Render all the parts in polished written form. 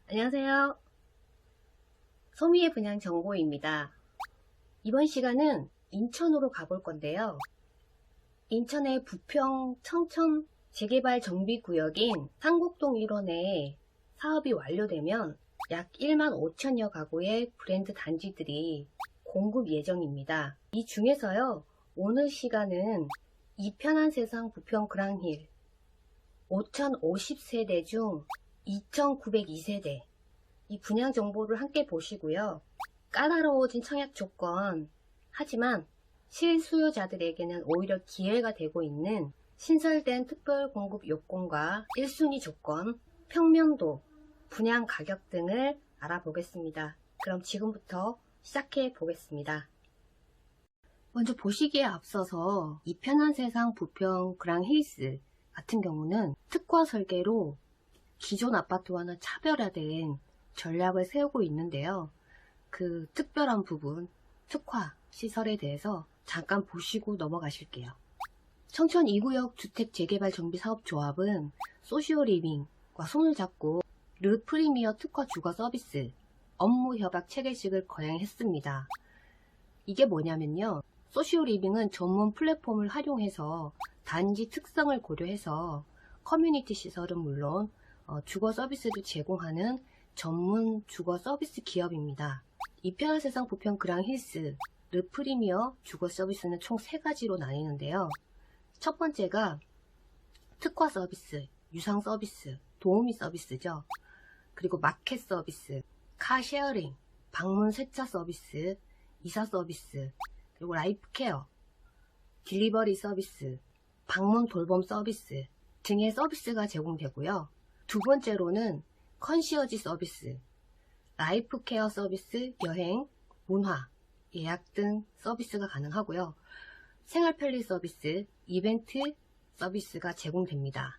안녕하세요. 소미의 분양 정보입니다. 이번 시간은 인천으로 가볼 건데요. 인천의 부평 청천 재개발 정비구역인 상곡동 1원에 사업이 완료되면 약 1만 5천여 가구의 브랜드 단지들이 공급 예정입니다. 이 중에서요, 오늘 시간은 이편한 세상 부평 그랑힐 5050세대 중 2902세대 이 분양 정보를 함께 보시고요. 까다로워진 청약 조건, 하지만 실수요자들에게는 오히려 기회가 되고 있는 신설된 특별 공급 요건과 1순위 조건, 평면도, 분양 가격 등을 알아보겠습니다. 그럼 지금부터 시작해 보겠습니다. 먼저 보시기에 앞서서 이편한 세상 부평 그랑힐스 같은 경우는 특화 설계로 기존 아파트와는 차별화된 전략을 세우고 있는데요. 그 특별한 부분, 특화 시설에 대해서 잠깐 보시고 넘어가실게요. 청천 2구역 주택재개발정비사업조합은 소시오리빙과 손을 잡고 르프리미어 특화 주거 서비스 업무 협약 체계식을 거행했습니다. 이게 뭐냐면요. 소시오리빙은 전문 플랫폼을 활용해서 단지 특성을 고려해서 커뮤니티 시설은 물론 주거 서비스를 제공하는 전문 주거 서비스 기업입니다. 이편한 세상 부평 그랑힐스 르프리미어 주거 서비스는 총 3가지로 나뉘는데요. 첫 번째가 특화 서비스, 유상 서비스, 도우미 서비스죠. 그리고 마켓 서비스, 카쉐어링, 방문 세차 서비스, 이사 서비스, 그리고 라이프 케어, 딜리버리 서비스, 방문 돌봄 서비스 등의 서비스가 제공되고요. 두 번째로는 컨시어지 서비스, 라이프 케어 서비스, 여행, 문화, 예약 등 서비스가 가능하고요. 생활 편리 서비스, 이벤트 서비스가 제공됩니다.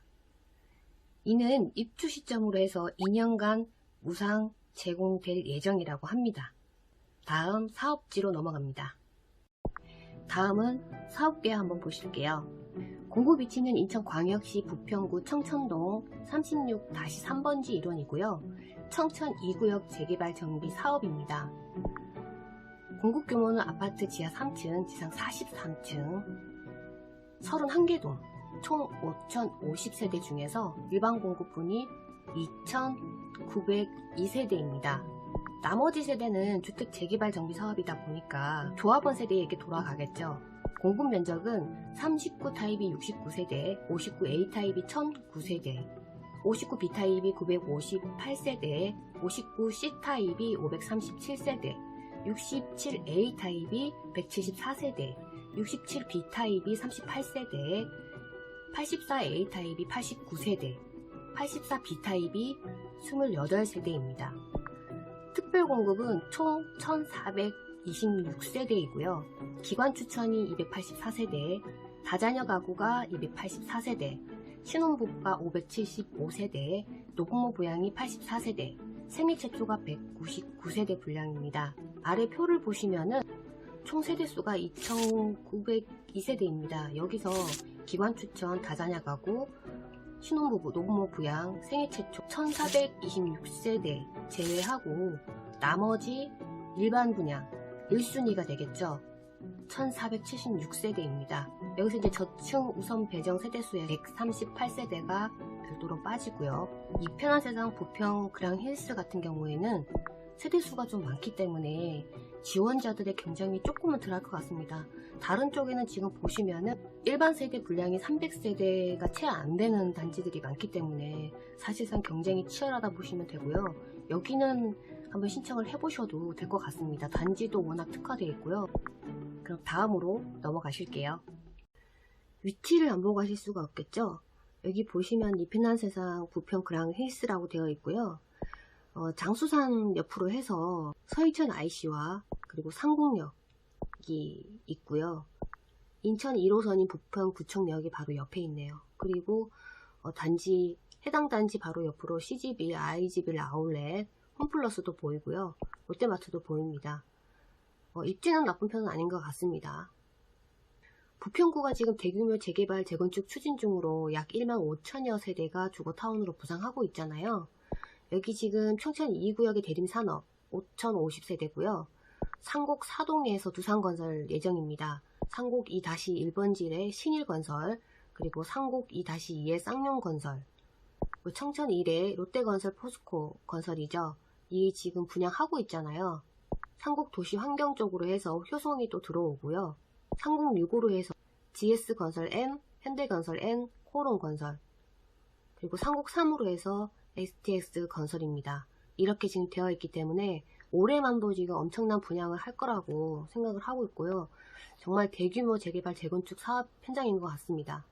이는 입주 시점으로 해서 2년간 무상 제공될 예정이라고 합니다. 다음 사업지로 넘어갑니다. 다음은 사업계 한번 보실게요. 공급 위치는 인천광역시 부평구 청천동 36-3번지 1원이고요. 청천 2구역 재개발 정비 사업입니다. 공급 규모는 아파트 지하 3층, 지상 43층, 31개 동, 총 5050세대 중에서 일반 공급분이 2902세대입니다. 나머지 세대는 주택 재개발 정비 사업이다 보니까 조합원 세대에게 돌아가겠죠. 공급 면적은 39 타입이 69세대, 59 A 타입이 1009세대, 59 B 타입이 958세대, 59 C 타입이 537세대, 67 A 타입이 174세대, 67 B 타입이 38세대, 84 A 타입이 89세대, 84 B 타입이 28세대입니다. 특별 공급은 총 1426세대이고요. 기관 추천이 284세대, 다자녀 가구가 284세대, 신혼부부가 575세대, 노부모 부양이 84세대, 생애 최초가 199세대 분량입니다. 아래 표를 보시면은 총 세대수가 2902세대입니다. 여기서 기관 추천, 다자녀 가구, 신혼부부, 노부모 부양, 생애 최초 1426세대 제외하고 나머지 일반 분양 1순위가 되겠죠. 1476세대입니다. 여기서 이제 저층 우선 배정 세대수의 138세대가 별도로 빠지고요. 이편한 세상 부평 그랑힐스 같은 경우에는 세대수가 좀 많기 때문에 지원자들의 경쟁이 조금은 덜할 것 같습니다. 다른 쪽에는 지금 보시면은 일반 세대 분량이 300세대가 채 안 되는 단지들이 많기 때문에 사실상 경쟁이 치열하다 보시면 되고요. 여기는 한번 신청을 해보셔도 될 것 같습니다. 단지도 워낙 특화되어 있고요. 그럼 다음으로 넘어가실게요. 위치를 안 보고 가실 수가 없겠죠. 여기 보시면 이편한 세상 부평 그랑힐스라고 되어 있고요. 장수산 옆으로 해서 서이천 IC와 그리고 상공역이 있고요. 인천 1호선인 부평구청역이 바로 옆에 있네요. 그리고 단지 해당 단지 바로 옆으로 CGV, IGV 아울렛, 홈플러스도 보이고요. 롯데마트도 보입니다. 입지는 나쁜 편은 아닌 것 같습니다. 부평구가 지금 대규모 재개발, 재건축 추진 중으로 약 1만 5천여 세대가 주거타운으로 부상하고 있잖아요. 여기 지금 청천 2구역의 대림산업 5050세대고요. 상곡 사동에서 두산건설 예정입니다. 상곡 2-1번지의 신일건설, 그리고 상곡 2-2의 쌍용건설, 청천 1의 롯데건설 포스코 건설이죠. 이 지금 분양하고 있잖아요. 상곡 도시 환경 쪽으로 해서 효성이 또 들어오고요. 상곡 6호로 해서 GS건설 N, 현대건설 N, 코롱건설, 그리고 상곡 3호로 해서 STX 건설입니다. 이렇게 지금 되어 있기 때문에 올해만도 지금 엄청난 분양을 할 거라고 생각을 하고 있고요. 정말 대규모 재개발 재건축 사업 현장인 것 같습니다.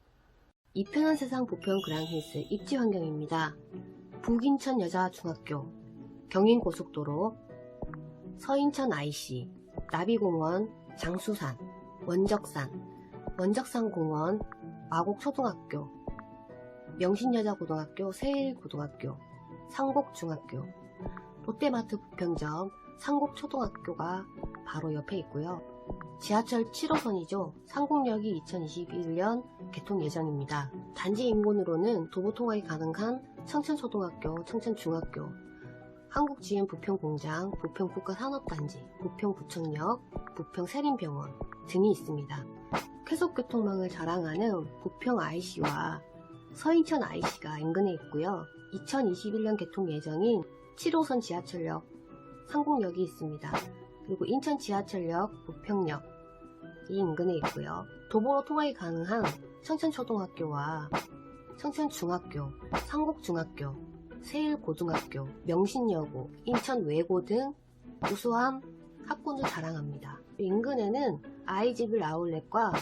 이편한 세상 부평 그랑힐스 입지 환경입니다. 북인천 여자중학교, 경인고속도로, 서인천 IC, 나비공원, 장수산, 원적산공원, 마곡초등학교, 명신여자고등학교, 세일고등학교, 상곡중학교, 롯데마트 부평점, 상곡초등학교가 바로 옆에 있고요. 지하철 7호선이죠. 상곡역이 2021년 개통 예정입니다. 단지 인근으로는 도보 통학이 가능한 청천초등학교, 청천중학교, 한국GM 부평공장, 부평국가산업단지, 부평구청역, 부평세림병원 등이 있습니다. 쾌속교통망을 자랑하는 부평 IC와 서인천 IC가 인근에 있고요. 2021년 개통 예정인 7호선 지하철역 상곡역이 있습니다. 그리고 인천 지하철역 부평역 이 인근에 있고요. 도보로 통학이 가능한 청천초등학교와 청천중학교, 상곡중학교, 세일고등학교, 명신여고, 인천외고 등 우수한 학군을 자랑합니다. 인근에는 아이즈빌 아울렛과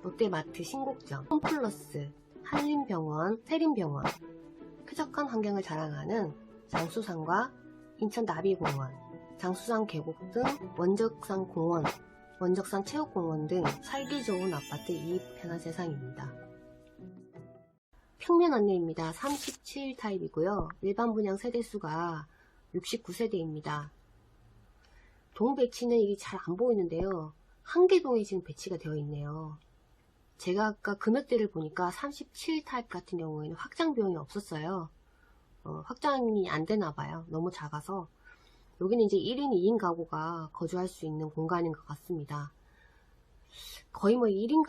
롯데마트 신곡점, 홈플러스, 한림병원, 세림병원, 쾌적한 환경을 자랑하는 장수산과 인천 나비공원, 장수산 계곡 등 원적산 공원, 원적산 체육공원 등 살기 좋은 아파트 이입 편한 세상입니다. 평면 안내입니다. 37 타입이고요. 일반 분양 세대수가 69세대입니다. 동 배치는 이게 잘 안 보이는데요. 한 개 동에 지금 배치가 되어 있네요. 제가 아까 금액대를 보니까 37 타입 같은 경우에는 확장 비용이 없었어요. 확장이 안 되나 봐요. 너무 작아서. 여기는 이제 1인 2인 가구가 거주할 수 있는 공간인 것 같습니다. 거의 뭐 1인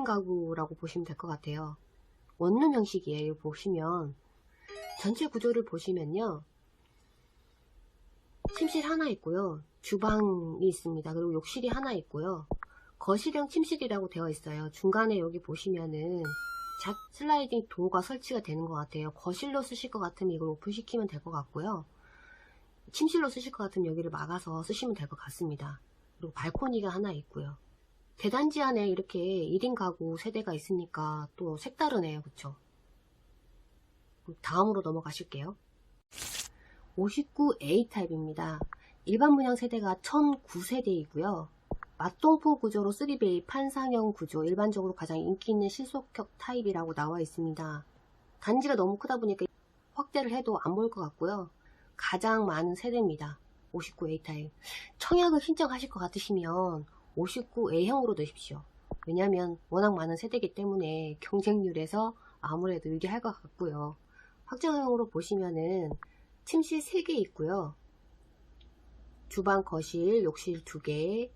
가구라고 보시면 될 것 같아요. 원룸 형식이에요. 보시면 전체 구조를 보시면요. 침실 하나 있고요. 주방이 있습니다. 그리고 욕실이 하나 있고요. 거실형 침실이라고 되어 있어요. 중간에 여기 보시면은 슬라이딩 도어가 설치가 되는 것 같아요. 거실로 쓰실 것 같으면 이걸 오픈시키면 될 것 같고요. 침실로 쓰실 것 같으면 여기를 막아서 쓰시면 될 것 같습니다. 그리고 발코니가 하나 있고요. 대단지 안에 이렇게 1인 가구 세대가 있으니까 또 색다르네요. 그쵸? 다음으로 넘어가실게요. 59A 타입입니다. 일반 분양 세대가 1009세대이고요. 맞동포 구조로 3베이 판상형 구조, 일반적으로 가장 인기 있는 실속격 타입이라고 나와 있습니다. 단지가 너무 크다 보니까 확대를 해도 안 보일 것 같고요. 가장 많은 세대입니다. 59A 타입. 청약을 신청하실 것 같으시면 59A형으로 넣으십시오. 왜냐하면 워낙 많은 세대이기 때문에 경쟁률에서 아무래도 유리할 것 같고요. 확장형으로 보시면은 침실 3개 있고요. 주방, 거실, 욕실 2개,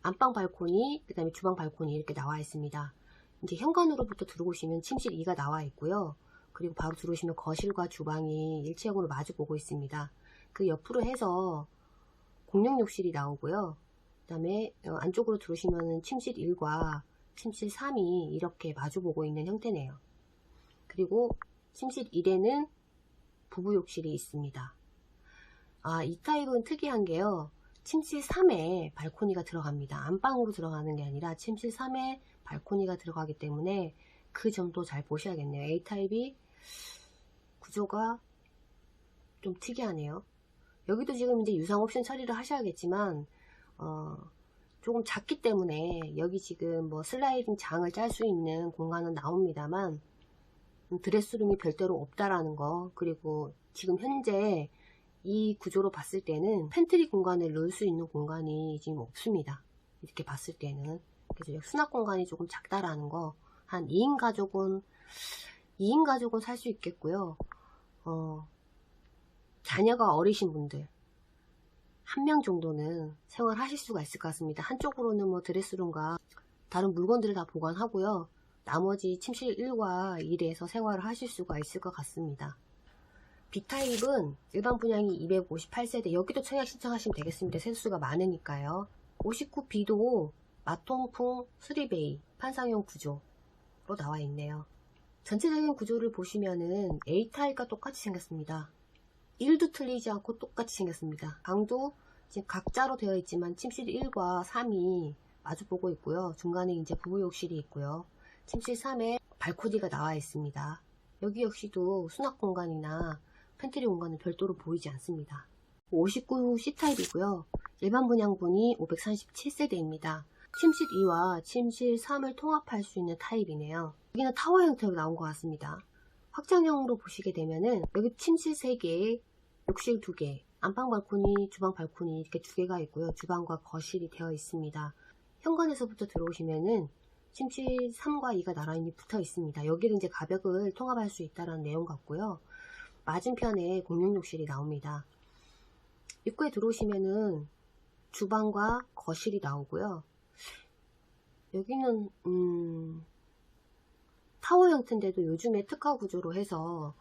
안방 발코니, 그 다음에 주방 발코니 이렇게 나와 있습니다. 이제 현관으로부터 들어오시면 침실 2가 나와 있고요. 그리고 바로 들어오시면 거실과 주방이 일체형으로 마주 보고 있습니다. 그 옆으로 해서 공용 욕실이 나오고요. 그 다음에 안쪽으로 들어오시면 침실 1과 침실 3이 이렇게 마주 보고 있는 형태네요. 그리고 침실 1에는 부부 욕실이 있습니다. 이 타입은 특이한 게요. 침실 3에 발코니가 들어갑니다. 안방으로 들어가는 게 아니라 침실 3에 발코니가 들어가기 때문에 그 점도 잘 보셔야겠네요. A타입이 구조가 좀 특이하네요. 여기도 지금 이제 유상 옵션 처리를 하셔야겠지만 조금 작기 때문에 여기 지금 뭐 슬라이딩 장을 짤 수 있는 공간은 나옵니다만 드레스룸이 별도로 없다라는 거, 그리고 지금 현재 이 구조로 봤을 때는 팬트리 공간을 넣을 수 있는 공간이 지금 없습니다. 이렇게 봤을 때는. 그래서 수납 공간이 조금 작다라는 거, 한 2인 가족은 살 수 있겠고요. 자녀가 어리신 분들 1명 정도는 생활하실 수가 있을 것 같습니다. 한쪽으로는 뭐 드레스룸과 다른 물건들을 다 보관하고요. 나머지 침실 1과 1에서 생활을 하실 수가 있을 것 같습니다. B타입은 일반 분양이 258세대, 여기도 청약 신청하시면 되겠습니다. 세수가 많으니까요. 59B도 마통풍 3베이 판상형 구조로 나와 있네요. 전체적인 구조를 보시면은 A타입과 똑같이 생겼습니다. 1도 틀리지 않고 똑같이 생겼습니다. 방도 지금 각자로 되어 있지만 침실 1과 3이 마주보고 있고요. 중간에 이제 부부욕실이 있고요. 침실 3에 발코니가 나와 있습니다. 여기 역시도 수납 공간이나 팬트리 공간은 별도로 보이지 않습니다. 59 C타입이고요. 일반 분양분이 537세대입니다. 침실 2와 침실 3을 통합할 수 있는 타입이네요. 여기는 타워 형태로 나온 것 같습니다. 확장형으로 보시게 되면은 여기 침실 3개, 욕실 2개, 안방 발코니, 주방 발코니 이렇게 2개가 있고요. 주방과 거실이 되어 있습니다. 현관에서부터 들어오시면은 침실 3과 2가 나란히 붙어 있습니다. 여기를 이제 가벽을 통합할 수 있다는 내용 같고요. 맞은편에 공용 욕실이 나옵니다. 입구에 들어오시면은 주방과 거실이 나오고요. 여기는 타워 형태인데도 요즘에 특화 구조로 해서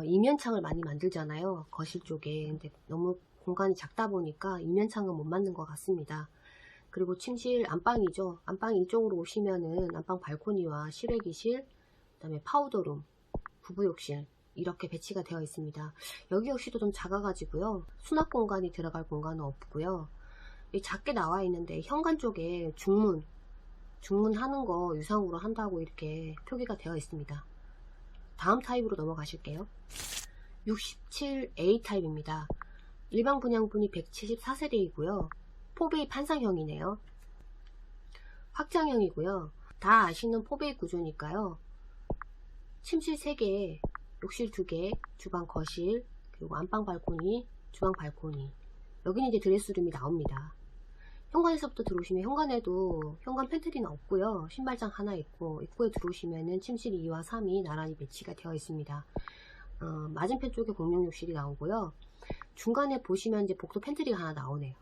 이면창을 많이 만들잖아요. 거실 쪽에. 근데 너무 공간이 작다 보니까 이면창은 못 만든 것 같습니다. 그리고 침실 안방이죠. 안방 이쪽으로 오시면은 안방 발코니와 실외기실, 그 다음에 파우더룸, 부부욕실 이렇게 배치가 되어 있습니다. 여기 역시도 좀 작아가지고요. 수납 공간이 들어갈 공간은 없고요. 작게 나와 있는데 현관 쪽에 중문하는 거 유상으로 한다고 이렇게 표기가 되어 있습니다. 다음 타입으로 넘어가실게요. 67A 타입입니다. 일반 분양분이 174세대이고요. 4베이 판상형이네요. 확장형이고요. 다 아시는 4베이 구조니까요. 침실 3개, 욕실 2개, 주방 거실, 그리고 안방 발코니, 주방 발코니. 여기는 이제 드레스룸이 나옵니다. 현관에서부터 들어오시면 현관에도 현관 팬트리는 없고요. 신발장 하나 있고, 입구에 들어오시면은 침실 2와 3이 나란히 배치가 되어 있습니다. 맞은편 쪽에 공용 욕실이 나오고요. 중간에 보시면 이제 복도 팬트리가 하나 나오네요.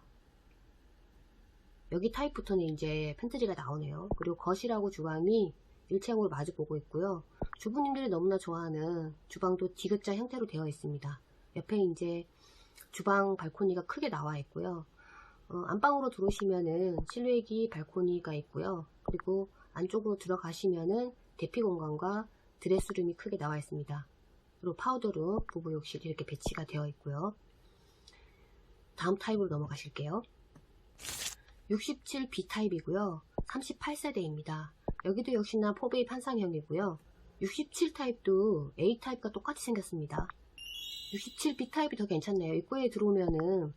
여기 타입부터는 이제 팬트리가 나오네요. 그리고 거실하고 주방이 일체형으로 마주 보고 있고요. 주부님들이 너무나 좋아하는 주방도 디귿자 형태로 되어 있습니다. 옆에 이제 주방 발코니가 크게 나와 있고요. 안방으로 들어오시면은 실외기 발코니가 있고요. 그리고 안쪽으로 들어가시면은 대피 공간과 드레스룸이 크게 나와 있습니다. 그리고 파우더룸, 부부욕실 이렇게 배치가 되어 있고요. 다음 타입으로 넘어가실게요. 67B 타입이고요. 38세대입니다. 여기도 역시나 4베이 판상형이고요. 67 타입도 A 타입과 똑같이 생겼습니다. 67B 타입이 더 괜찮네요. 입구에 들어오면은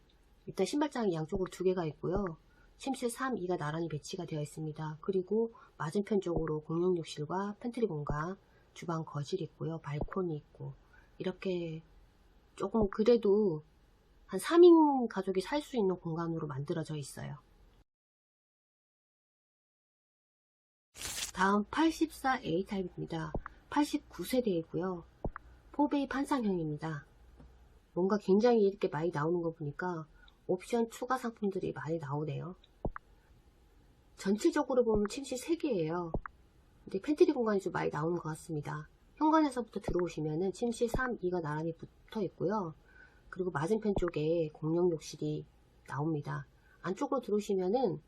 일단 신발장이 양쪽으로 2개가 있고요. 침실 3, 2가 나란히 배치가 되어 있습니다. 그리고 맞은편 쪽으로 공용 욕실과 팬트리 공간, 주방 거실 있고요. 발코니 있고 이렇게 조금 그래도 한 3인 가족이 살 수 있는 공간으로 만들어져 있어요. 다음 84A 타입입니다. 89세대이고요. 4베이 판상형입니다. 뭔가 굉장히 이렇게 많이 나오는 거 보니까 옵션 추가 상품들이 많이 나오네요. 전체적으로 보면 침실 3개예요. 근데 팬트리 공간이 좀 많이 나오는 것 같습니다. 현관에서부터 들어오시면은 침실 3, 2가 나란히 붙어 있고요. 그리고 맞은편 쪽에 공용 욕실이 나옵니다. 안쪽으로 들어오시면은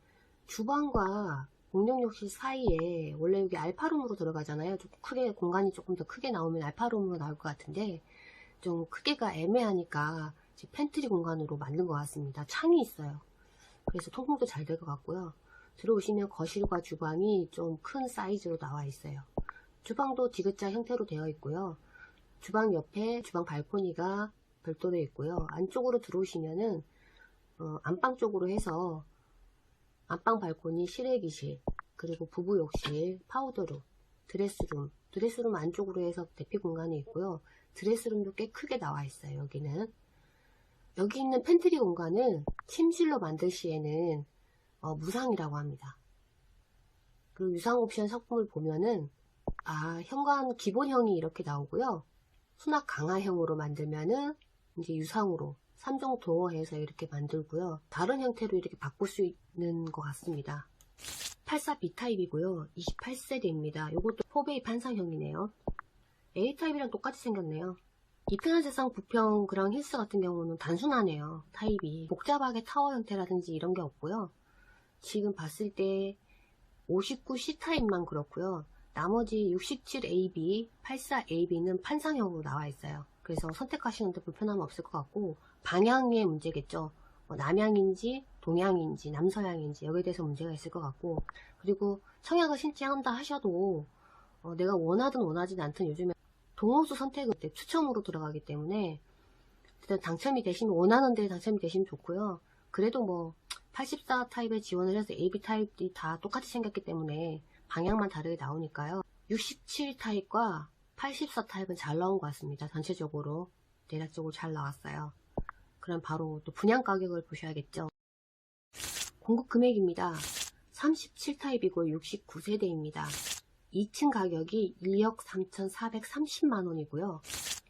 주방과 공용 욕실 사이에 원래 여기 알파룸으로 들어가잖아요. 좀 크게 공간이 조금 더 크게 나오면 알파룸으로 나올 것 같은데 좀 크기가 애매하니까 팬트리 공간으로 만든 것 같습니다. 창이 있어요. 그래서 통풍도 잘 될 것 같고요. 들어오시면 거실과 주방이 좀 큰 사이즈로 나와 있어요. 주방도 디귿자 형태로 되어 있고요. 주방 옆에 주방 발코니가 별도로 있고요. 안쪽으로 들어오시면은 안방 쪽으로 해서 안방 발코니, 실외기실, 그리고 부부욕실, 파우더룸, 드레스룸 안쪽으로 해서 대피 공간이 있고요. 드레스룸도 꽤 크게 나와 있어요. 여기는. 여기 있는 팬트리 공간은 침실로 만들 시에는 무상이라고 합니다. 그리고 유상 옵션 상품을 보면은 현관 기본형이 이렇게 나오고요. 수납 강화형으로 만들면은 이제 유상으로 3종 도어해서 이렇게 만들고요. 다른 형태로 이렇게 바꿀 수 있는 것 같습니다. 84B타입이고요. 28세대입니다. 이것도 4베이 판상형이네요. A타입이랑 똑같이 생겼네요. 이편한 세상 부평 그랑 힐스 같은 경우는 단순하네요. 타입이 복잡하게 타워 형태라든지 이런 게 없고요. 지금 봤을 때 59C타입만 그렇고요. 나머지 67AB, 84AB는 판상형으로 나와 있어요. 그래서 선택하시는데 불편함은 없을 것 같고, 방향의 문제겠죠. 남향인지 동향인지 남서향인지 여기에 대해서 문제가 있을 것 같고, 그리고 청약을 신청한다 하셔도 내가 원하든 원하지 않든 요즘에 동호수 선택은 추첨으로 들어가기 때문에 일단 당첨이 되시면, 원하는 데에 당첨이 되시면 좋고요. 그래도 뭐 84 타입에 지원을 해서 AB 타입이 다 똑같이 생겼기 때문에 방향만 다르게 나오니까요. 67 타입과 84 타입은 잘 나온 것 같습니다. 전체적으로 대략적으로 잘 나왔어요. 그럼 바로 또 분양 가격을 보셔야겠죠. 공급 금액입니다. 37 타입이고 69세대입니다. 2층 가격이 1억 3,430만원이고요.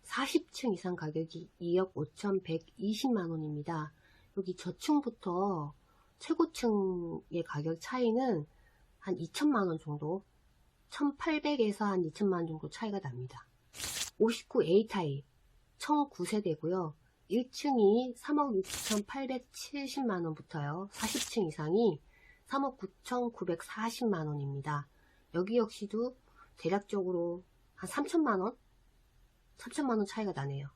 40층 이상 가격이 2억 5,120만원입니다. 여기 저층부터 최고층의 가격 차이는 한 2천만원 정도, 1,800에서 한 2천만원 정도 차이가 납니다. 59A 타입 1009세대고요. 1층이 3억 6,870만원부터요. 40층 이상이 3억 9,940만원입니다. 여기 역시도 대략적으로 한 3천만원? 3천만원 차이가 나네요.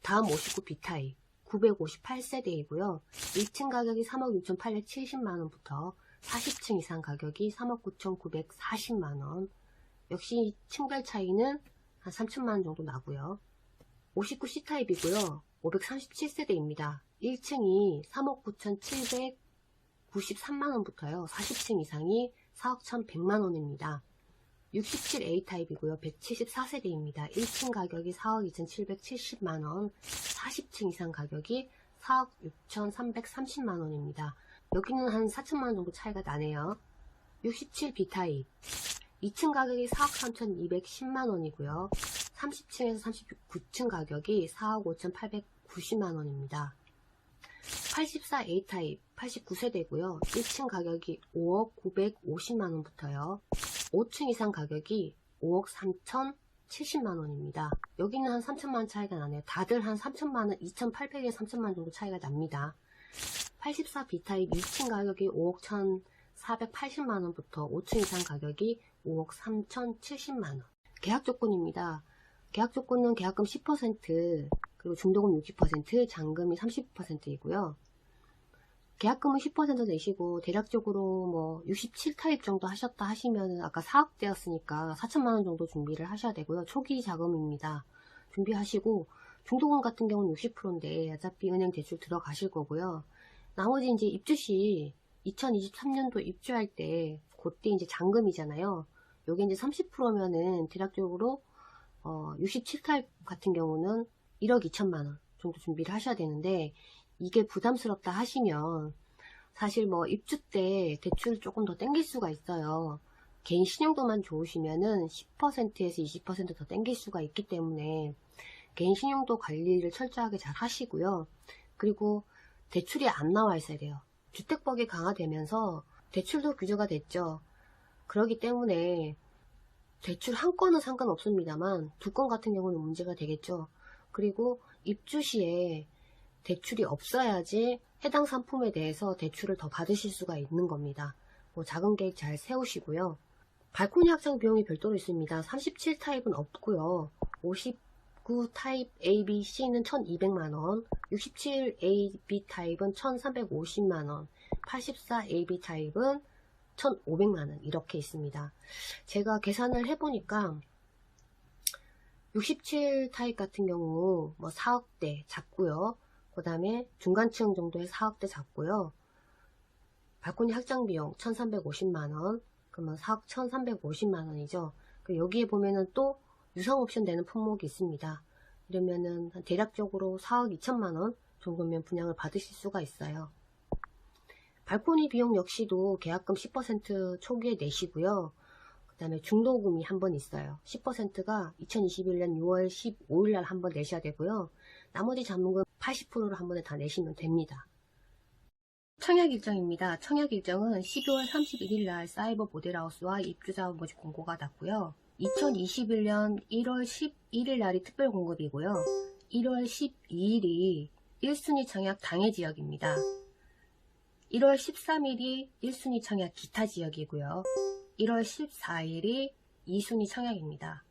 다음 59B 타입 958세대이고요. 1층 가격이 3억 6,870만원부터 40층 이상 가격이 3억 9,940만원. 역시 층별 차이는 한 3천만원 정도 나고요. 59C 타입이고요. 537세대입니다. 1층이 3억 9,793만원부터요. 40층 이상이 4억 1,100만원입니다. 67A 타입이고요. 174세대입니다. 1층 가격이 4억 2,770만원, 40층 이상 가격이 4억 6,330만원입니다. 여기는 한 4천만원 정도 차이가 나네요. 67B 타입 2층 가격이 4억 3,210만원이고요. 30층에서 39층 가격이 4억 5,890만원입니다. 84A 타입 89세대고요. 1층 가격이 5억 950만원부터요. 5층 이상 가격이 5억 3,070만원입니다. 여기는 한 3천만원 차이가 나네요. 다들 한 3천만원, 2,800에서 3천만원 정도 차이가 납니다. 84B 타입 2층 가격이 5억 1,480만원부터 5층 이상 가격이 5억 3,070만원. 계약 조건입니다. 계약 조건은 계약금 10%, 그리고 중도금 60%, 잔금이 30%이고요. 계약금은 10% 내시고 대략적으로 뭐 67 타입 정도 하셨다 하시면 아까 4억대였으니까 4천만원 정도 준비를 하셔야 되고요. 초기 자금입니다. 준비하시고 중도금 같은 경우는 60%인데 어차피 은행 대출 들어가실 거고요. 나머지 이제 입주 시 2023년도 입주할 때 그때 이제 잔금이잖아요. 요게 이제 30%면은 대략적으로 67 타입 같은 경우는 1억 2천만원 정도 준비를 하셔야 되는데, 이게 부담스럽다 하시면 사실 뭐 입주 때 대출을 조금 더 땡길 수가 있어요. 개인 신용도만 좋으시면은 10%에서 20% 더 땡길 수가 있기 때문에 개인 신용도 관리를 철저하게 잘 하시고요. 그리고 대출이 안 나와 있어야 돼요. 주택법이 강화되면서 대출도 규제가 됐죠. 그렇기 때문에 대출 한 건은 상관없습니다만 두 건 같은 경우는 문제가 되겠죠. 그리고 입주 시에 대출이 없어야지 해당 상품에 대해서 대출을 더 받으실 수가 있는 겁니다. 뭐 자금 계획 잘 세우시고요. 발코니 확장 비용이 별도로 있습니다. 37 타입은 없고요. 59 타입 A, B, C는 1200만원, 67 A, B 타입은 1350만원, 84 A, B 타입은 1500만원 이렇게 있습니다. 제가 계산을 해보니까 67 타입 같은 경우 뭐 4억대 잡고요. 그 다음에 중간층 정도의 4억대 잡고요. 발코니 확장 비용 1350만원, 그러면 4억 1350만원이죠. 여기에 보면은 또 유상 옵션 되는 품목이 있습니다. 이러면은 대략적으로 4억 2천만원 정도면 분양을 받으실 수가 있어요. 발코니 비용 역시도 계약금 10% 초기에 내시고요. 그 다음에 중도금이 한 번 있어요. 10%가 2021년 6월 15일날 한 번 내셔야 되고요. 나머지 잔금은 80%를 한 번에 다 내시면 됩니다. 청약 일정입니다. 청약 일정은 12월 31일 날 사이버 모델하우스와 입주자 모집 공고가 났고요. 2021년 1월 11일 날이 특별 공급이고요. 1월 12일이 1순위 청약 당해 지역입니다. 1월 13일이 1순위 청약 기타 지역이고요. 1월 14일이 2순위 청약입니다.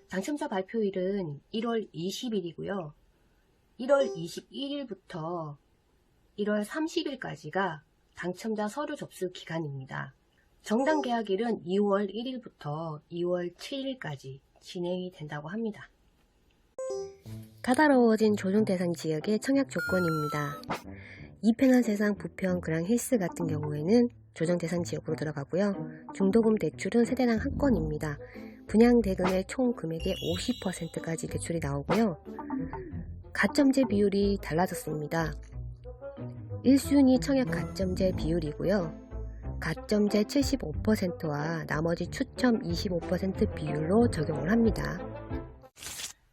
당첨자 발표일은 1월 20일이고요. 1월 21일부터 1월 30일까지가 당첨자 서류 접수 기간입니다. 정당 계약일은 2월 1일부터 2월 7일까지 진행이 된다고 합니다. 까다로워진 조정 대상 지역의 청약 조건입니다. 이편한 세상 부평 그랑 힐스 같은 경우에는 조정 대상 지역으로 들어가고요. 중도금 대출은 세대당 한 건입니다. 분양 대금의 총 금액의 50%까지 대출이 나오고요. 가점제 비율이 달라졌습니다. 1순위 청약 가점제 비율이고요. 가점제 75%와 나머지 추첨 25% 비율로 적용을 합니다.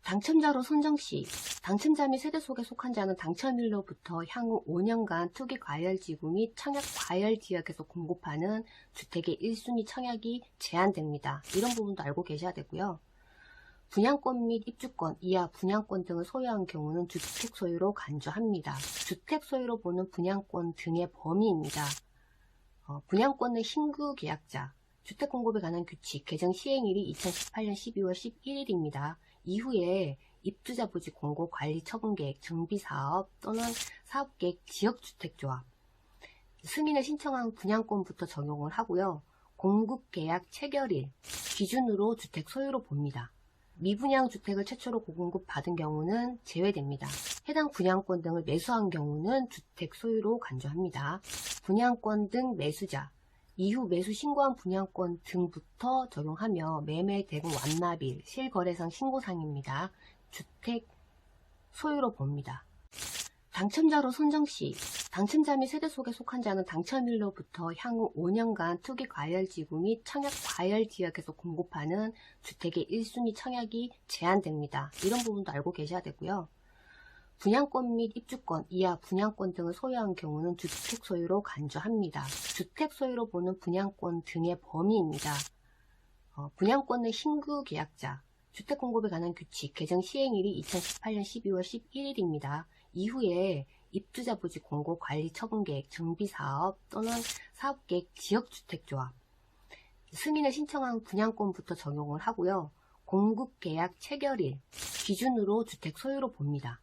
당첨자로 선정시, 당첨자 및 세대 속에 속한 자는 당첨일로부터 향후 5년간 투기 과열지구 및 청약 과열 지역에서 공급하는 주택의 1순위 청약이 제한됩니다. 이런 부분도 알고 계셔야 되고요. 분양권 및 입주권, 이하 분양권 등을 소유한 경우는 주택 소유로 간주합니다. 주택 소유로 보는 분양권 등의 범위입니다. 분양권은 신규 계약자, 주택 공급에 관한 규칙, 개정 시행일이 2018년 12월 11일입니다. 이후에 입주자 부지 공고, 관리 처분 계획, 정비 사업 또는 사업 계획, 지역주택조합, 승인을 신청한 분양권부터 적용을 하고요. 공급 계약 체결일 기준으로 주택 소유로 봅니다. 미분양 주택을 최초로 고공급 받은 경우는 제외됩니다. 해당 분양권 등을 매수한 경우는 주택 소유로 간주합니다. 분양권 등 매수자, 이후 매수 신고한 분양권 등부터 적용하며 매매 대금 완납일, 실거래상 신고상입니다. 주택 소유로 봅니다. 당첨자로 선정시, 당첨자 및 세대 속에 속한 자는 당첨일로부터 향후 5년간 투기 과열지구 및 청약 과열 지역에서 공급하는 주택의 1순위 청약이 제한됩니다. 이런 부분도 알고 계셔야 되고요. 분양권 및 입주권, 이하 분양권 등을 소유한 경우는 주택 소유로 간주합니다. 주택 소유로 보는 분양권 등의 범위입니다. 분양권은 신규 계약자, 주택 공급에 관한 규칙, 개정 시행일이 2018년 12월 11일입니다. 이후에 입주자 부지 공고, 관리 처분 계획, 정비 사업 또는 사업 계획, 지역주택조합, 승인을 신청한 분양권부터 적용을 하고요. 공급 계약 체결일 기준으로 주택 소유로 봅니다.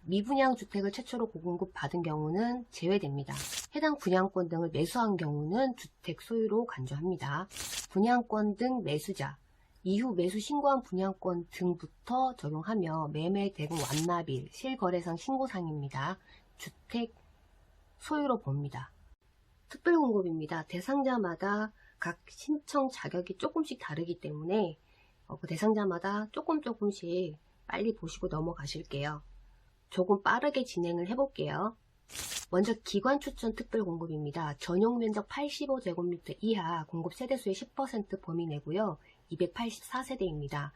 미분양 주택을 최초로 고공급 받은 경우는 제외됩니다. 해당 분양권 등을 매수한 경우는 주택 소유로 간주합니다. 분양권 등 매수자, 이후 매수 신고한 분양권 등부터 적용하며 매매 대금 완납일, 실거래상 신고상입니다. 주택 소유로 봅니다. 특별공급입니다. 대상자마다 각 신청 자격이 조금씩 다르기 때문에 그 대상자마다 조금씩 빨리 보시고 넘어가실게요. 조금 빠르게 진행을 해볼게요. 먼저 기관 추천 특별 공급입니다. 전용 면적 85제곱미터 이하 공급 세대수의 10% 범위 내고요. 284세대입니다.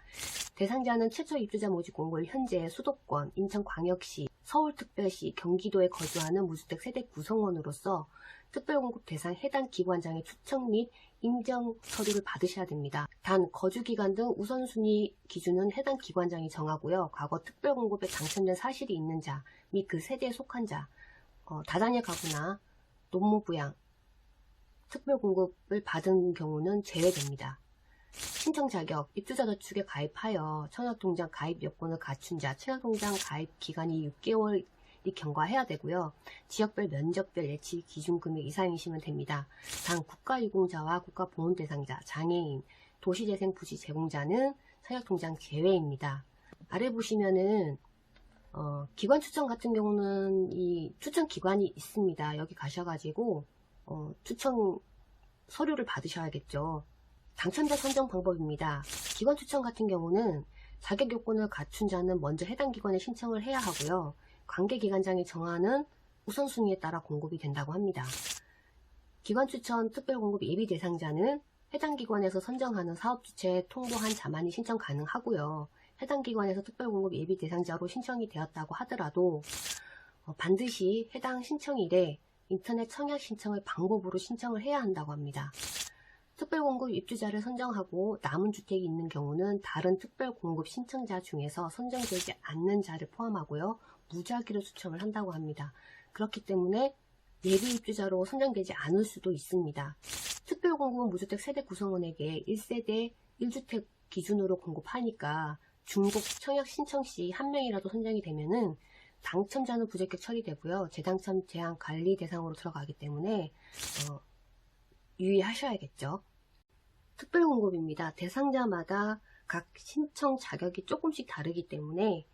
대상자는 최초 입주자 모집 공고를 현재 수도권, 인천광역시, 서울특별시, 경기도에 거주하는 무주택 세대 구성원으로서 특별공급 대상 해당 기관장의 추천 및 인정 서류를 받으셔야 됩니다. 단 거주기간 등 우선순위 기준은 해당 기관장이 정하고요. 과거 특별공급에 당첨된 사실이 있는 자 및 그 세대에 속한 자, 다자녀 가구나 노무부양, 특별공급을 받은 경우는 제외됩니다. 신청 자격, 입주자 저축에 가입하여 청약통장 가입 여건을 갖춘 자, 청약통장 가입 기간이 6개월이 경과해야 되고요. 지역별 면적별 예치 기준 금액 이상이시면 됩니다. 단 국가유공자와 국가보훈 대상자, 장애인, 도시재생 부지 제공자는 청약통장 제외입니다. 아래 보시면은 기관 추천 같은 경우는 이 추천 기관이 있습니다. 여기 가셔가지고 추천 서류를 받으셔야겠죠. 당첨자 선정 방법입니다. 기관 추천 같은 경우는 자격 요건을 갖춘 자는 먼저 해당 기관에 신청을 해야 하고요. 관계기관장이 정하는 우선순위에 따라 공급이 된다고 합니다. 기관 추천 특별공급 예비 대상자는 해당 기관에서 선정하는 사업주체에 통보한 자만이 신청 가능하고요. 해당 기관에서 특별공급 예비 대상자로 신청이 되었다고 하더라도 반드시 해당 신청일에 인터넷 청약 신청을 방법으로 신청을 해야 한다고 합니다. 특별공급 입주자를 선정하고 남은 주택이 있는 경우는 다른 특별공급 신청자 중에서 선정되지 않는 자를 포함하고요. 무작위로 추첨을 한다고 합니다. 그렇기 때문에 예비 입주자로 선정되지 않을 수도 있습니다. 특별공급은 무주택 세대 구성원에게 1세대 1주택 기준으로 공급하니까 중복 청약 신청 시 한 명이라도 선정이 되면은 당첨자는 부적격 처리되고요. 재당첨 제한 관리 대상으로 들어가기 때문에 유의하셔야겠죠. 특별공급입니다. 대상자마다 각 신청 자격이 조금씩 다르기 때문에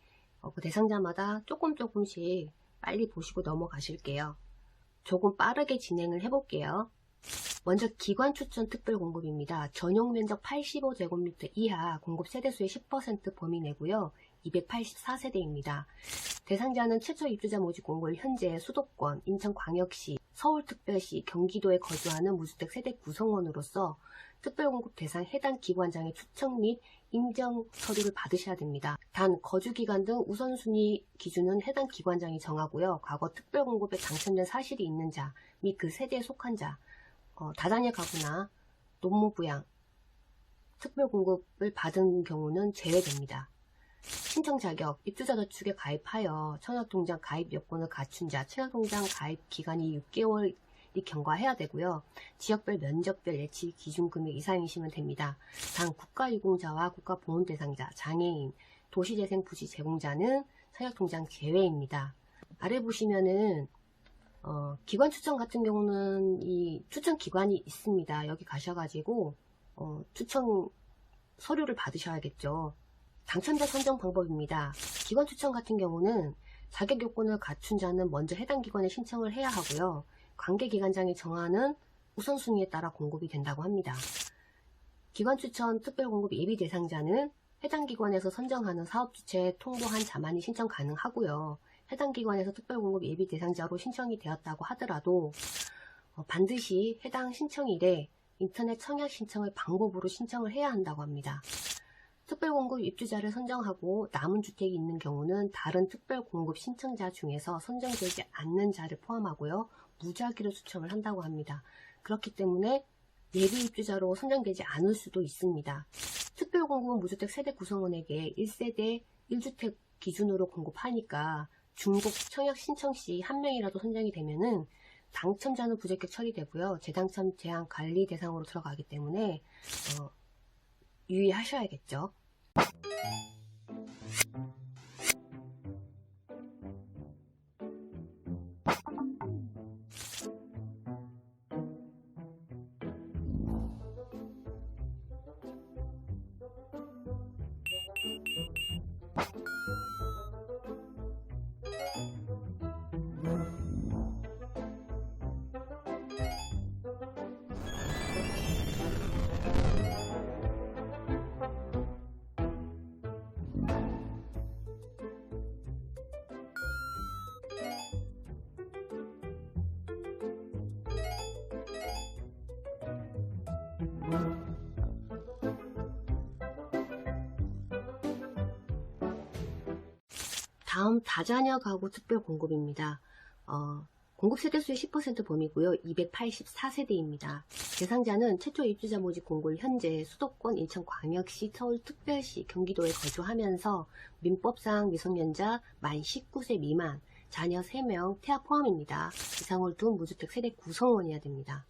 그 대상자마다 조금씩 빨리 보시고 넘어가실게요. 조금 빠르게 진행을 해볼게요. 먼저 기관 추천 특별공급입니다. 전용 면적 85제곱미터 이하 공급 세대수의 10% 범위 내고요. 284세대입니다. 대상자는 최초 입주자 모집 공고를 현재 수도권, 인천광역시, 서울특별시, 경기도에 거주하는 무주택 세대 구성원으로서 특별공급 대상 해당 기관장의 추천 및 인정 서류를 받으셔야 됩니다. 단 거주기간 등 우선순위 기준은 해당 기관장이 정하고요. 과거 특별공급에 당첨된 사실이 있는 자 및 그 세대에 속한 자, 다자녀 가구나 노무부양, 특별공급을 받은 경우는 제외됩니다. 신청 자격, 입주자 저축에 가입하여 청약통장 가입 요건을 갖춘 자, 청약통장 가입 기간이 6개월이 경과해야 되고요. 지역별 면적별 예치 기준 금액 이상이시면 됩니다. 단 국가유공자와 국가보훈 대상자, 장애인, 도시재생 부지 제공자는 청약통장 제외입니다. 아래 보시면은 기관 추천 같은 경우는 이 추천 기관이 있습니다. 여기 가셔가지고 추천 서류를 받으셔야겠죠. 당첨자 선정 방법입니다. 기관 추천 같은 경우는 자격 요건을 갖춘 자는 먼저 해당 기관에 신청을 해야 하고요. 관계기관장이 정하는 우선순위에 따라 공급이 된다고 합니다. 기관 추천 특별공급 예비 대상자는 해당 기관에서 선정하는 사업주체에 통보한 자만이 신청 가능하고요. 해당 기관에서 특별공급 예비 대상자로 신청이 되었다고 하더라도 반드시 해당 신청일에 인터넷 청약 신청을 방법으로 신청을 해야 한다고 합니다. 특별공급 입주자를 선정하고 남은 주택이 있는 경우는 다른 특별공급 신청자 중에서 선정되지 않는 자를 포함하고요. 무작위로 추첨을 한다고 합니다. 그렇기 때문에 예비 입주자로 선정되지 않을 수도 있습니다. 특별공급은 무주택 세대 구성원에게 1세대 1주택 기준으로 공급하니까 중복 청약 신청 시 한 명이라도 선정이 되면은 당첨자는 부적격 처리되고요. 재당첨 제한 관리 대상으로 들어가기 때문에 유의하셔야겠죠. 다음 다자녀 가구 특별 공급입니다. 공급 세대수의 10% 범위고요. 284세대입니다. 대상자는 최초 입주자 모집 공고를 현재 수도권, 인천광역시, 서울특별시, 경기도에 거주하면서 민법상 미성년자 만 19세 미만, 자녀 3명, 태아 포함입니다. 이상을 둔 무주택 세대 구성원이어야 됩니다.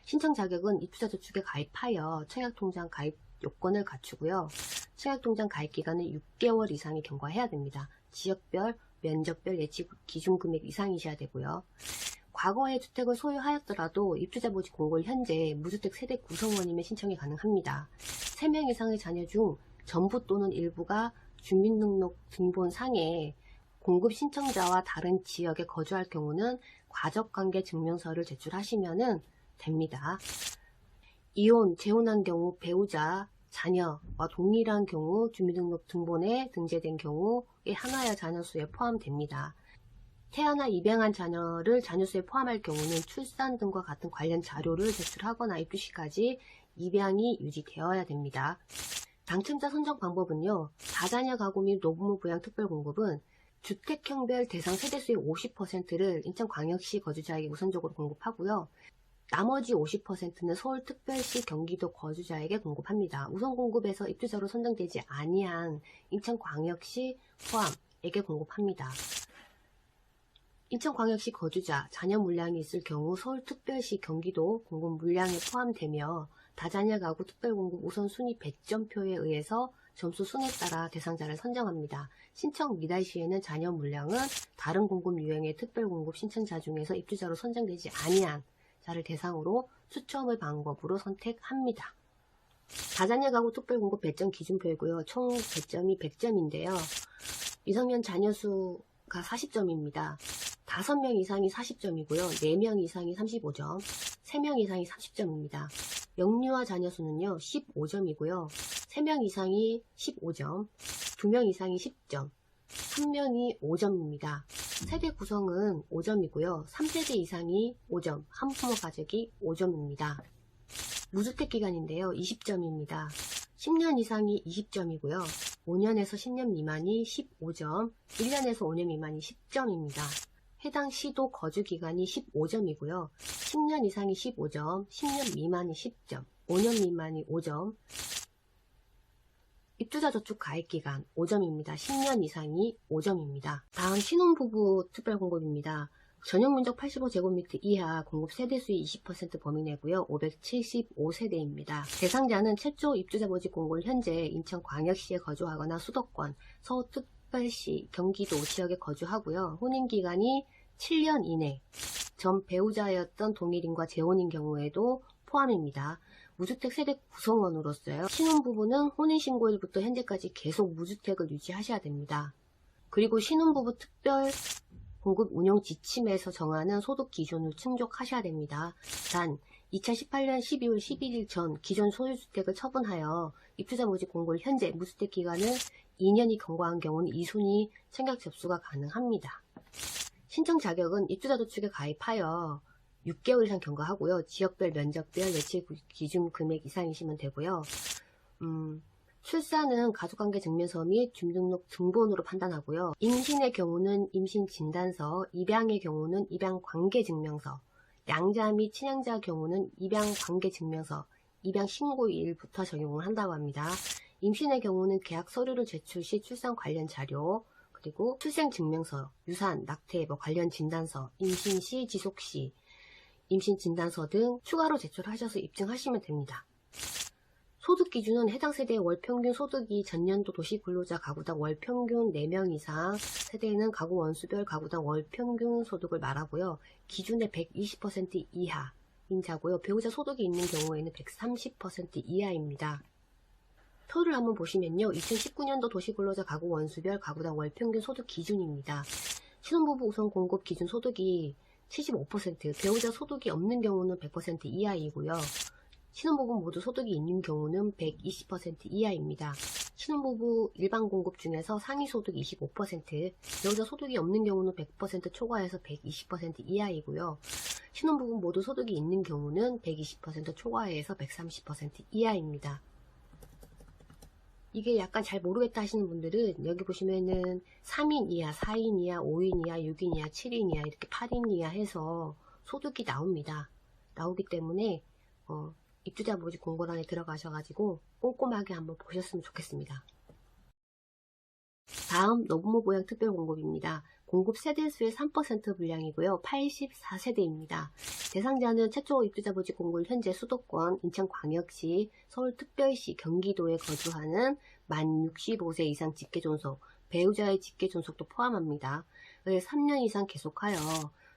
신청 자격은 입주자 저축에 가입하여 청약통장 가입 요건을 갖추고요. 청약통장 가입 기간은 6개월 이상이 경과해야 됩니다. 지역별, 면적별 예치 기준 금액 이상이셔야 되고요. 과거에 주택을 소유하였더라도 입주자 모집 공고를 현재 무주택 세대 구성원이면 신청이 가능합니다. 3명 이상의 자녀 중 전부 또는 일부가 주민등록 등본상에 공급 신청자와 다른 지역에 거주할 경우는 가족관계 증명서를 제출하시면 됩니다. 이혼, 재혼한 경우 배우자, 자녀와 동일한 경우 주민등록 등본에 등재된 경우에 하나의 자녀 수에 포함됩니다. 태아나 입양한 자녀를 자녀 수에 포함할 경우는 출산 등과 같은 관련 자료를 제출하거나 입주 시까지 입양이 유지되어야 됩니다. 당첨자 선정 방법은요. 다자녀 가구 및 노부모 부양 특별공급은 주택형별 대상 세대수의 50%를 인천광역시 거주자에게 우선적으로 공급하고요. 나머지 50%는 서울특별시 경기도 거주자에게 공급합니다. 우선 공급에서 입주자로 선정되지 아니한 인천광역시 포함에게 공급합니다. 인천광역시 거주자, 자녀 물량이 있을 경우 서울특별시 경기도 공급 물량에 포함되며 다자녀 가구 특별공급 우선순위 배점표에 의해서 점수 순에 따라 대상자를 선정합니다. 신청 미달 시에는 자녀 물량은 다른 공급 유형의 특별공급 신청자 중에서 입주자로 선정되지 아니한 자를 대상으로 추첨의 방법으로 선택합니다. 다자녀 가구 특별공급 배점 기준표이고요. 총 배점이 100점인데요. 미성년 자녀 수가 40점입니다. 5명 이상이 40점이고요. 4명 이상이 35점, 3명 이상이 30점입니다. 영유아 자녀 수는요, 15점이고요. 3명 이상이 15점, 2명 이상이 10점, 1명이 5점입니다. 세대 구성은 5점이고요. 3세대 이상이 5점, 한부모 가족이 5점입니다. 무주택 기간인데요. 20점입니다. 10년 이상이 20점이고요. 5년에서 10년 미만이 15점, 1년에서 5년 미만이 10점입니다. 해당 시도 거주 기간이 15점이고요. 10년 이상이 15점, 10년 미만이 10점, 5년 미만이 5점, 입주자 저축 가입 기간 5점입니다. 10년 이상이 5점입니다. 다음 신혼부부 특별공급입니다. 전용 면적 85제곱미터 이하 공급 세대수의 20% 범위 내고요. 575세대입니다. 대상자는 최초 입주자 모집 공고를 현재 인천광역시에 거주하거나 수도권, 서울특별시, 경기도 지역에 거주하고요. 혼인기간이 7년 이내, 전 배우자였던 동일인과 재혼인 경우에도 포함입니다. 무주택 세대 구성원으로서요. 신혼부부는 혼인신고일부터 현재까지 계속 무주택을 유지하셔야 됩니다. 그리고 신혼부부 특별 공급 운영 지침에서 정하는 소득 기준을 충족하셔야 됩니다. 단 2018년 12월 11일 전 기존 소유주택을 처분하여 입주자 모집 공고를 현재 무주택 기간을 2년이 경과한 경우는 2순위 청약 접수가 가능합니다. 신청 자격은 입주자 저축에 가입하여 6개월 이상 경과하고요. 지역별, 면적별, 예치 기준 금액 이상이시면 되고요. 출산은 가족관계 증명서 및 주민등록 등본으로 판단하고요. 임신의 경우는 임신진단서, 입양의 경우는 입양관계증명서, 양자 및 친양자 경우는 입양관계증명서, 입양신고일부터 적용을 한다고 합니다. 임신의 경우는 계약 서류를 제출 시 출산 관련 자료, 그리고 출생증명서, 유산, 낙태, 관련 진단서, 임신 시, 지속 시, 임신 진단서 등 추가로 제출하셔서 입증하시면 됩니다. 소득 기준은 해당 세대의 월평균 소득이 전년도 도시근로자 가구당 월평균 4명 이상, 세대는 가구 원수별 가구당 월평균 소득을 말하고요. 기준의 120% 이하인 자고요. 배우자 소득이 있는 경우에는 130% 이하입니다. 표를 한번 보시면요. 2019년도 도시근로자 가구 원수별 가구당 월평균 소득 기준입니다. 신혼부부 우선 공급 기준 소득이 75%, 배우자 소득이 없는 경우는 100% 이하이고요. 신혼부부 모두 소득이 있는 경우는 120% 이하입니다. 신혼부부 일반 공급 중에서 상위 소득 25%, 배우자 소득이 없는 경우는 100% 초과해서 120% 이하이고요. 신혼부부 모두 소득이 있는 경우는 120% 초과해서 130% 이하입니다. 이게 약간 잘 모르겠다 하시는 분들은 여기 보시면은 3인 이하, 4인 이하, 5인 이하, 6인 이하, 7인 이하, 이렇게 8인 이하 해서 소득이 나옵니다. 나오기 때문에 입주자 모집 공고란에 들어가셔가지고 꼼꼼하게 한번 보셨으면 좋겠습니다. 다음 노부모 부양 특별공급입니다. 공급 세대수의 3% 분량이고요. 84세대입니다. 대상자는 최초 입주자 모집 공고를 현재 수도권, 인천광역시, 서울특별시, 경기도에 거주하는 만 65세 이상 직계존속, 배우자의 직계존속도 포함합니다. 3년 이상 계속하여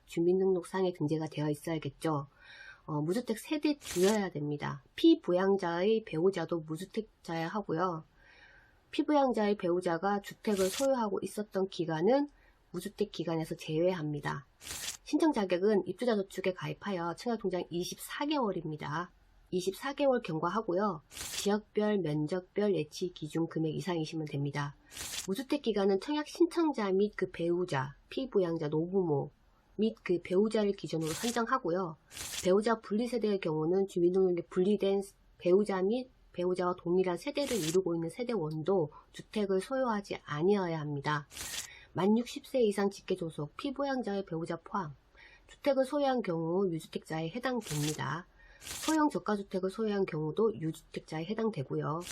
주민등록상에 등재가 되어 있어야겠죠. 무주택 세대주여야 됩니다. 피부양자의 배우자도 무주택자야 하고요. 피부양자의 배우자가 주택을 소유하고 있었던 기간은 무주택 기간에서 제외합니다. 신청 자격은 입주자 저축에 가입하여 청약통장 24개월입니다. 24개월 경과하고요. 지역별, 면적별, 예치 기준 금액 이상이시면 됩니다. 무주택 기간은 청약 신청자 및 그 배우자, 피부양자, 노부모 및 그 배우자를 기준으로 선정하고요. 배우자 분리세대의 경우는 주민등록에 분리된 배우자 및 배우자와 동일한 세대를 이루고 있는 세대원도 주택을 소유하지 아니어야 합니다. 만 60세 이상 직계조속, 피부양자의 배우자 포함, 주택을 소유한 경우 유주택자에 해당됩니다. 소형 저가주택을 소유한 경우도 유주택자에 해당되고요.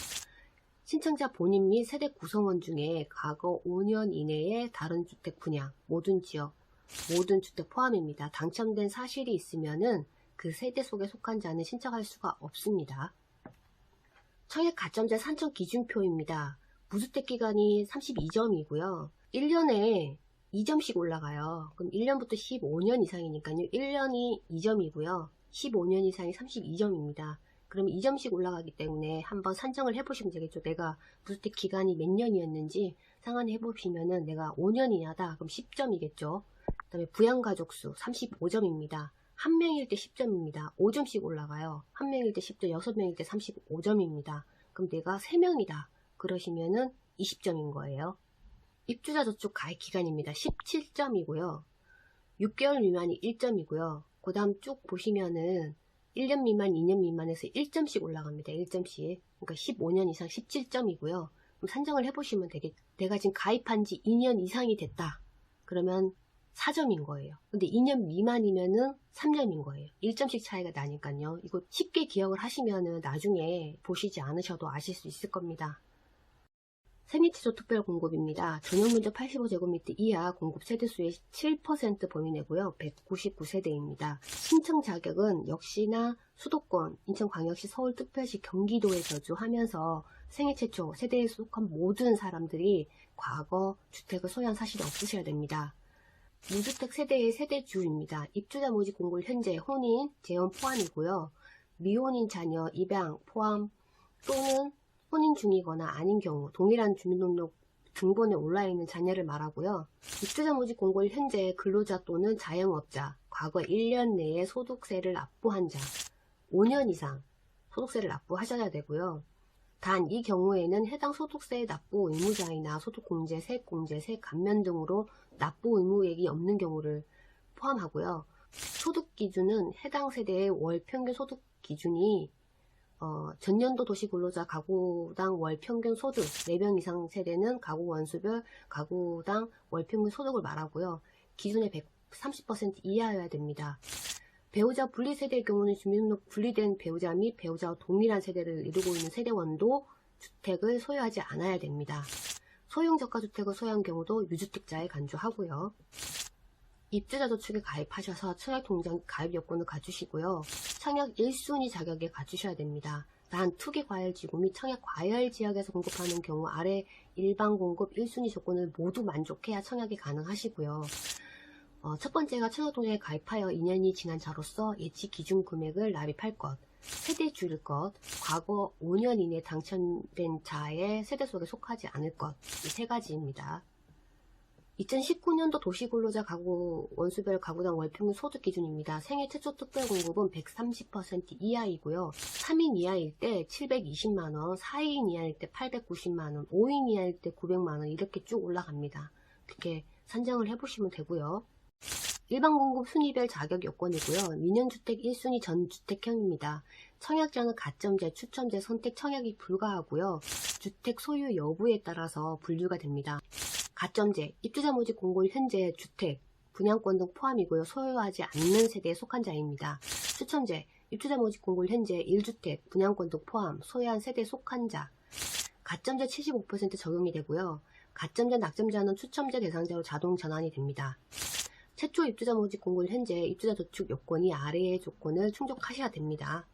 신청자 본인 및 세대 구성원 중에 과거 5년 이내에 다른 주택 분양, 모든 지역, 모든 주택 포함입니다. 당첨된 사실이 있으면은 그 세대 속에 속한 자는 신청할 수가 없습니다. 청약 가점제 산정 기준표입니다. 무주택 기간이 32점이고요. 1년에 2점씩 올라가요. 그럼 1년부터 15년 이상이니까요. 1년이 2점이고요. 15년 이상이 32점입니다. 그럼 2점씩 올라가기 때문에 한번 산정을 해보시면 되겠죠. 내가 무주택 기간이 몇 년이었는지 상환해 해보시면은 내가 5년이냐다. 그럼 10점이겠죠. 그 다음에 부양가족수 35점입니다. 한 명일 때 10점입니다. 5점씩 올라가요. 한 명일 때 10점, 6명일 때 35점입니다. 그럼 내가 3명이다. 그러시면은 20점인 거예요. 입주자 저축 가입 기간입니다. 17점이고요. 6개월 미만이 1점이고요. 그 다음 쭉 보시면은 1년 미만, 2년 미만에서 1점씩 올라갑니다. 1점씩. 그러니까 15년 이상 17점이고요. 그럼 산정을 해보시면 되겠, 내가 지금 가입한 지 2년 이상이 됐다. 그러면 4점인 거예요. 근데 2년 미만이면은 3점인 거예요. 1점씩 차이가 나니까요. 이거 쉽게 기억을 하시면은 나중에 보시지 않으셔도 아실 수 있을 겁니다. 생애체조 특별 공급입니다. 전용 면적 85제곱미터 이하 공급 세대수의 7% 범위 내고요. 199세대입니다. 신청 자격은 역시나 수도권, 인천광역시, 서울특별시, 경기도에 거주하면서 생애최초 세대에 속한 모든 사람들이 과거 주택을 소유한 사실이 없으셔야 됩니다. 무주택 세대의 세대주입니다. 입주자 모집 공고일 현재 혼인, 재혼 포함이고요. 미혼인 자녀, 입양 포함 또는 혼인 중이거나 아닌 경우 동일한 주민등록 등본에 올라있는 자녀를 말하고요. 입주자 모집 공고일 현재 근로자 또는 자영업자, 과거 1년 내에 소득세를 납부한 자, 5년 이상 소득세를 납부하셔야 되고요. 단 이 경우에는 해당 소득세 납부 의무자이나 소득공제, 세액공제, 세액 감면 등으로 납부 의무액이 없는 경우를 포함하고요. 소득 기준은 해당 세대의 월 평균 소득 기준이 전년도 도시근로자 가구당 월 평균 소득 4명 이상 세대는 가구 원수별 가구당 월 평균 소득을 말하고요. 기준의 130% 이하여야 됩니다. 배우자 분리 세대의 경우는 주민등록 분리된 배우자 및 배우자와 동일한 세대를 이루고 있는 세대원도 주택을 소유하지 않아야 됩니다. 소형 저가주택을 소유한 경우도 유주택자에 간주하고요. 입주자 저축에 가입하셔서 청약통장 가입 요건을 갖추시고요. 청약 1순위 자격에 갖추셔야 됩니다. 단 투기과열지구 및 청약과열지역에서 공급하는 경우 아래 일반 공급 1순위 조건을 모두 만족해야 청약이 가능하시고요. 첫 번째가 청약통장에 가입하여 2년이 지난 자로서 예치 기준 금액을 납입할 것, 세대 줄일 것, 과거 5년 이내 당첨된 자의 세대 속에 속하지 않을 것, 이 세 가지입니다. 2019년도 도시근로자 가구 원수별 가구당 월평균 소득 기준입니다. 생애 최초 특별 공급은 130% 이하이고요. 3인 이하일 때 720만원, 4인 이하일 때 890만원, 5인 이하일 때 900만원 이렇게 쭉 올라갑니다. 이렇게 산정을 해보시면 되고요. 일반 공급 순위별 자격 요건이고요. 민연주택 1순위 전주택형입니다. 청약자는 가점제, 추첨제, 선택 청약이 불가하고요. 주택 소유 여부에 따라서 분류가 됩니다. 가점제, 입주자 모집 공고일 현재 주택, 분양권 등 포함이고요. 소유하지 않는 세대에 속한 자입니다. 추첨제, 입주자 모집 공고일 현재 1주택, 분양권 등 포함, 소유한 세대에 속한 자. 가점제 75% 적용이 되고요. 가점제, 낙점자는 추첨제 대상자로 자동 전환이 됩니다. 최초 입주자 모집 공고일 현재 입주자 저축 요건이 아래의 조건을 충족하셔야 됩니다.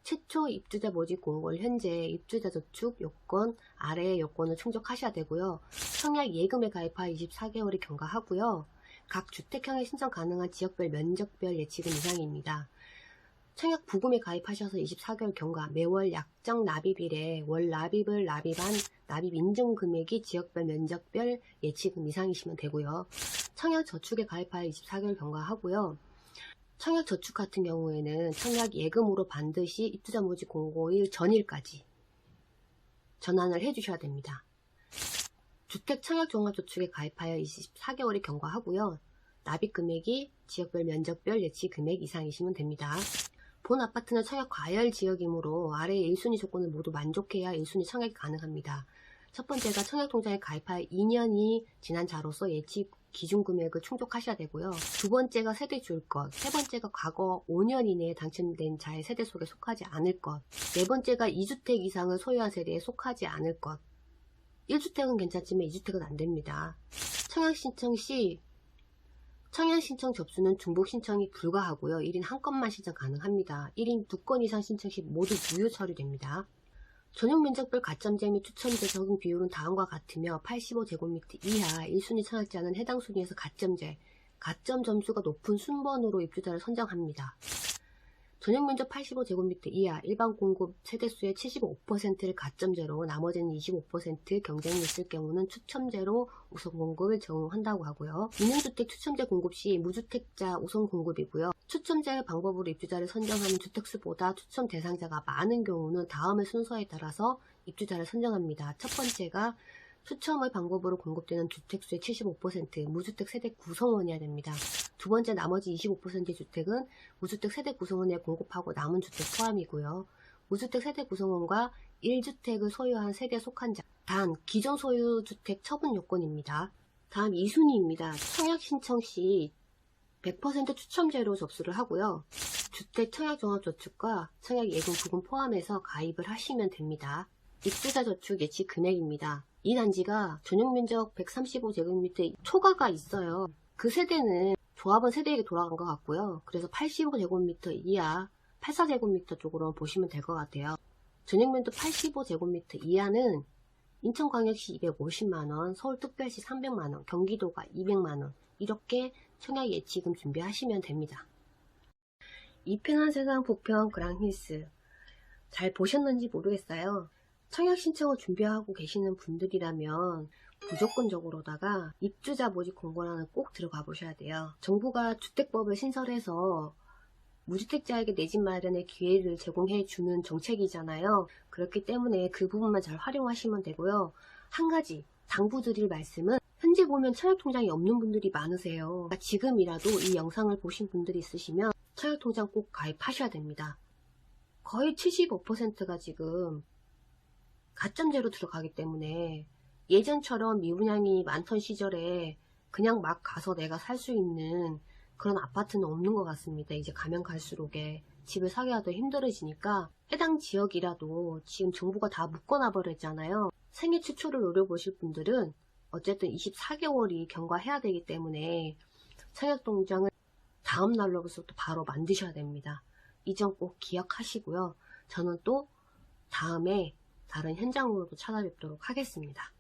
최초 입주자 모집 공고일 현재 입주자 저축 요건 아래의 요건을 충족하셔야 되고요. 청약 예금에 가입하여 24개월이 경과하고요. 각 주택형에 신청 가능한 지역별 면적별 예치금 이상입니다. 청약 부금에 가입하셔서 24개월 경과, 매월 약정 납입일에 월 납입을 납입한 납입 인증 금액이 지역별 면적별 예치금 이상이시면 되고요. 청약 저축에 가입하여 24개월 경과하고요. 청약 저축 같은 경우에는 청약 예금으로 반드시 입주자 모집 공고일 전일까지 전환을 해주셔야 됩니다. 주택 청약 종합저축에 가입하여 24개월이 경과하고요. 납입 금액이 지역별 면적별 예치 금액 이상이시면 됩니다. 본 아파트는 청약 과열 지역이므로 아래의 1순위 조건을 모두 만족해야 1순위 청약이 가능합니다. 첫 번째가 청약통장에 가입할 2년이 지난 자로서 예치 기준 금액을 충족하셔야 되고요. 두 번째가 세대 줄 것, 세 번째가 과거 5년 이내에 당첨된 자의 세대 속에 속하지 않을 것, 네 번째가 2주택 이상을 소유한 세대에 속하지 않을 것. 1주택은 괜찮지만 2주택은 안 됩니다. 청약 신청 시 청약 신청 접수는 중복 신청이 불가하고요. 1인 한 건만 신청 가능합니다. 1인 2건 이상 신청 시 모두 무효 처리됩니다. 전용 면적별 가점제 및 추첨제 적용 비율은 다음과 같으며 85제곱미터 이하 1순위 청약자는 해당 순위에서 가점제, 가점 점수가 높은 순번으로 입주자를 선정합니다. 전용 면적 85제곱미터 이하 일반 공급 세대수의 75%를 가점제로 나머지는 25% 경쟁이 있을 경우는 추첨제로 우선 공급을 적용한다고 하고요. 임용주택 추첨제 공급 시 무주택자 우선 공급이고요. 추첨제 방법으로 입주자를 선정하는 주택수보다 추첨 대상자가 많은 경우는 다음의 순서에 따라서 입주자를 선정합니다. 첫 번째가 추첨의 방법으로 공급되는 주택수의 75% 무주택 세대 구성원이어야 됩니다. 두 번째 나머지 25%의 주택은 무주택 세대 구성원에 공급하고 남은 주택 포함이고요. 무주택 세대 구성원과 1주택을 소유한 세대에 속한 자, 단 기존 소유 주택 처분 요건입니다. 다음 2순위입니다. 청약 신청 시 100% 추첨제로 접수를 하고요. 주택 청약 종합저축과 청약 예금 부금 포함해서 가입을 하시면 됩니다. 입주자 저축 예치 금액입니다. 이 단지가 전용 면적 135제곱미터 초과가 있어요. 그 세대는 조합원 세대에게 돌아간 것 같고요. 그래서 85제곱미터 이하 84제곱미터 쪽으로 보시면 될 것 같아요. 전용 면적 85제곱미터 이하는 인천광역시 250만원, 서울특별시 300만원, 경기도가 200만원 이렇게 청약 예치금 준비하시면 됩니다. 이편한 세상 부평 그랑힐스 잘 보셨는지 모르겠어요. 청약 신청을 준비하고 계시는 분들이라면 무조건적으로다가 입주자 모집 공고란을 꼭 들어가 보셔야 돼요. 정부가 주택법을 신설해서 무주택자에게 내 집 마련의 기회를 제공해 주는 정책이잖아요. 그렇기 때문에 그 부분만 잘 활용하시면 되고요. 한 가지 당부드릴 말씀은 현재 보면 청약통장이 없는 분들이 많으세요. 지금이라도 이 영상을 보신 분들이 있으시면 청약통장 꼭 가입하셔야 됩니다. 거의 75%가 지금 가점제로 들어가기 때문에 예전처럼 미분양이 많던 시절에 그냥 막 가서 내가 살 수 있는 그런 아파트는 없는 것 같습니다. 이제 가면 갈수록에 집을 사기가 더 힘들어지니까 해당 지역이라도 지금 정부가 다 묶어놔 버렸잖아요. 생애 최초를 노려보실 분들은 어쨌든 24개월이 경과해야 되기 때문에 청약통장을 다음 날로부터 바로 만드셔야 됩니다. 이 점 꼭 기억하시고요. 저는 또 다음에 다른 현장으로도 찾아뵙도록 하겠습니다.